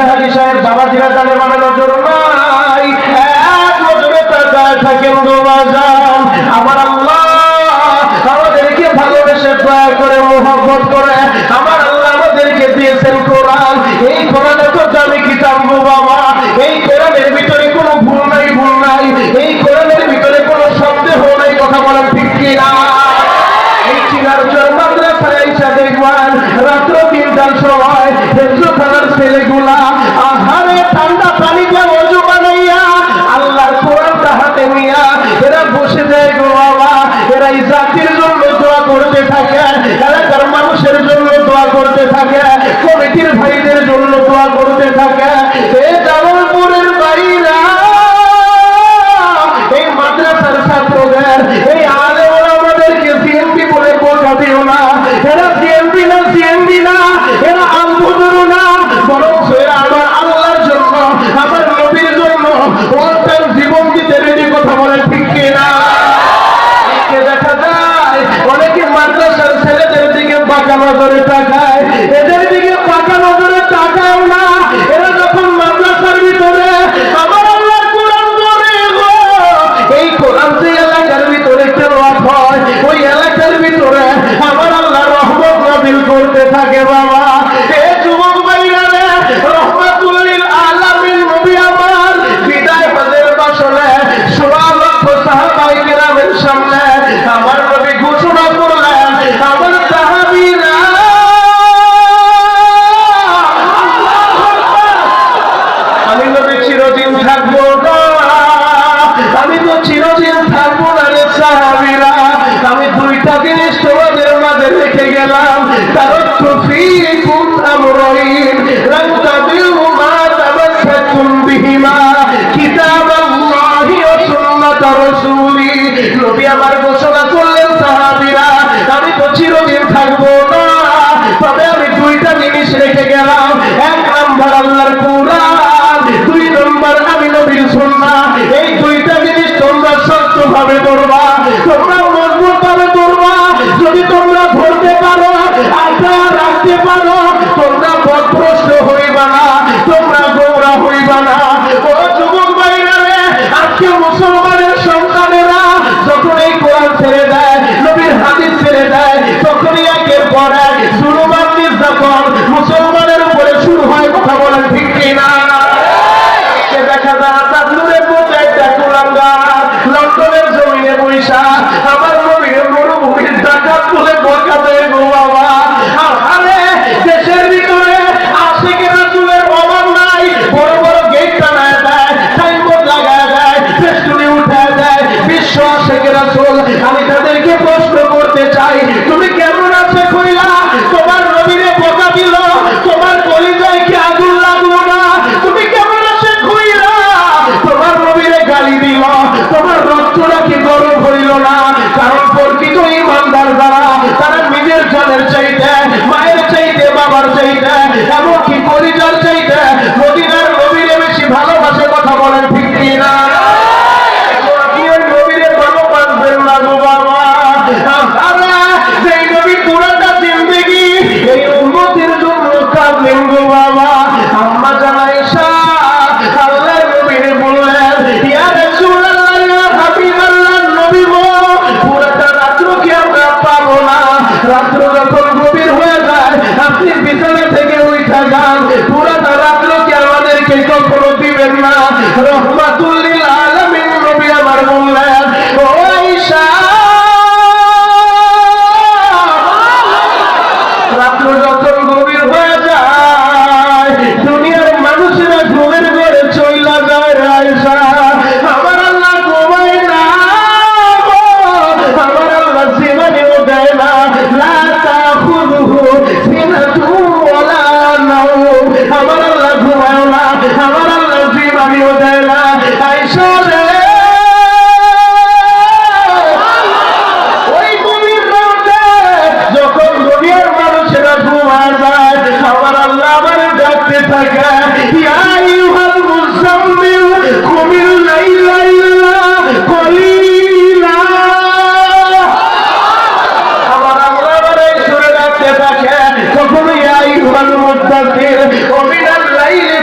হাজি সাহেব বাবাজিরা জানে মানে নজর নাই, এক নজরে তাকায় থাকেন গো বাজান। আমার আল্লাহ আমাদেরকে ভালোবেসে দয়া করে মোহব্বত করে আমার আল্লাহ আমাদেরকে দিয়েছেন কোরআন। এই কোরআন এত দামি কিতাব গো বাবা, এই কোরআনের ভিতরে কোনো ভুল নাই, ভুল নাই, এই কোরআনের ভিতরে কোনো সন্দেহ নাই, কথা বলেন ঠিক কিনা? এই চিনারচর মাদ্রাসায় আইসা দেখবেন রাত্র ৩টার সময় হেফজখানার ছেলেগুলা আহারে ঠান্ডা পানিতে ওযু বানাইয়া আল্লাহর কোরআনটা হাতে নিয়া এরা বসে যায় গো বাবা। এরা এই জাতির জন্য দোয়া করতে থাকে, এলাকার মানুষের জন্য দোয়া করতে থাকে, কমিটির ভাইদের জন্য দোয়া করতে থাকে। এই জামালপুরের বাইরা এই মাদ্রাসার ছাত্রদের এই আলেম আমাদেরকে সিএমপি বলে বোঝা দিও না। এরা সিএমপি না, সিএমপি না, এরা আলবদর না, বরং এরা আমার আল্লাহর জন্য, আমার নবীর জন্য ওয়াক্তার জীবন দিতে রেডি, কথা বলে ঠিক কিনা? দেখা যায় অনেকে মাদ্রাসার ছেলেদের দিকে বাঁকা নজরে তাকায়, এদের দিকে বাঁকা নজরে তাকায় না। এরা যখন মাদ্রাসার ভিতরে আমার আল্লাহর কোরআন পড়ে গো, এই কোরআন যে এলাকার ভিতরে তেলাওয়াত হয়, ওই এলাকার ভিতরে আমার আল্লাহ রহমত নাযিল করতে থাকে বাবা। এই যুবক ভাইরা রে, রহমাতুল লিল আলামিন নবী আমার বিদায় হজের বাসনে সোয়া লক্ষ সাহাবায়ে কেরামের সামনে আমার নবী ঘোষণা করলেন, আমার সাহাবীরা আমি নবী চিরদিন থাকবো না, আমি তো চিরদিন থাকবো না রে সাহাবীরা। আমি দুইটা জিনিস তোমাদের মাঝে রেখে গেলাম, তারাক্তু ফীকুম আমরাইন লান তাদিল্লু মা তামাসসাকতুম বিহিমা কিতাবাল্লাহি ওয়া সুন্নাতা রাসূলি। নবী আমার ঘোষণা করলেন, সাহাবীরা আমি তো চিরদিন থাকবো না, তবে আমি দুইটা জিনিস রেখে গেলাম। এক নাম্বার আল্লাহর কোরআন, দুই নাম্বার আমি নবীর সুন্নাহ। এই দুইটা জিনিস তোমরা শক্তভাবে ধরবা, তোমরা মজবুত ভাবে ধরবা। যদি তোমরা ধরতে পারো, আশা রাখতে পারো, তোমরা পথভ্রষ্ট হইবা না, তোমরা গোমরা হইবা না। ও যুবক ভাইরা রে, আজকে মুসলমানের সন্তানেরা যখন এই কোরআন ছেড়ে দেয়, নবীর হাদিস ছেড়ে দেয়, তখনই একের পর এক জুলুম আর নির্যাতন মুসলমানের উপরে শুরু হয়, কথা বলেন ঠিক কিনা? দেখা যায় তাজনুরের মতো একটা কুলাঙ্গার লন্ডনের জমিনে বৈশা আমার নবীর মরুভূমির ডাকাত তুলে বকা দেয় গো বাবা। আরে দেশের ভিতরে আশিকের রাসূলের অভাব নাই, বড় বড় গেট টানায় দেয়, সাইনবোর্ড লাগায় দেয়, ফেস্টুনি উঠায় দেয়, বিশ্ব আশিকের রাসূল। আমি তাদেরকে প্রশ্ন করতে চাই, তুমি কেমন আছে কইলা তোমার নবীরে বকা দিল, তোমার কলিজায় কি আগুন লাগলো না? তুমি কেমন আছে কইলা তোমার নবীরে গালি দিল, তোমার রক্তটা কি গরম হইল না? কারণ প্রকৃত ঈমানদার যারা, তারা নিজের জানের চাইতে, মায়ের চাইতে, বাবার চাইতে, এমনকি কলিজার চাইতে মদিনার নবীরে বেশি ভালোবাসে, কথা বলেন ঠিক কিনা? আপনি ওই নবীরে ভালোবাসবেন না গো বাবা। আরে যেই নবী পুরাটা জিন্দেগি এই উম্মতের জন্য কাঁদলেন গো বাবা। আম্মা জান আয়েশা আল্লাহর নবীরে বললেন, ইয়া রাসূলুল্লাহ, ইয়া হাবিবাল্লাহ, নবী গো পুরাটা রাত্র কি আমরা পাবো না? রাত্র যখন গভীর হয়ে যায় আপনি বিছানা থেকে উঠা যান, পুরাটা রাত্র কি আমাদেরকে কখনো দিবেন না? রহমাতুল লিল আলামিন নবী আমার বললেন, ও আয়েশা রাত্র যখন গভীর হয়ে যায় দুনিয়ার মানুষেরা ঘুমের ঘরে চইলা যায় রে আয়েশা, আমার আল্লাহ ঘুমায় না, আমার আল্লাহ জীবনেও দেয় না, লা তাখুযুহু সিনাতুন ওয়ালা নাওম। আমার আল্লাহ ঘুমায় না, আমার আল্লাহ জীবনেও দেয় না। আয়েশা রে, ওই গভীর রাতে যখন দুনিয়ার মানুষেরা ঘুমায় যায়, আমার আল্লাহ আমার ডাকতে থাকে, ইয়া আইয়ুহাল মুযাম্মিল কুমিল লাইলা ইল্লা কলিলা। আমার আল্লাহ আমার এই সুরে ডাকতে থাকে, তখন ইয়া আইয়ুহাল মুদ্দাসসির কুমিল লাইলি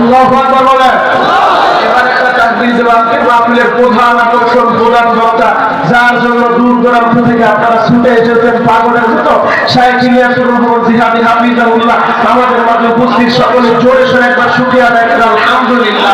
আল্লাহু আকবার বলেন। এবার একটা চাকরি দেব আজকে মাহফিলের প্রধান আকর্ষণ, প্রধান বক্তা, যার জন্য দূর দূরান্ত থেকে আপনারা ছুটে এসেছেন পাগলের মতো, শাইখ ইলিয়াসুর রহমান জিহাদি হাফিজাহুল্লাহ আমাদের মাঝে উপস্থিত। সকলে জোরে সোরে একবার শুকরিয়া আদায় করেন আলহামদুলিল্লাহ।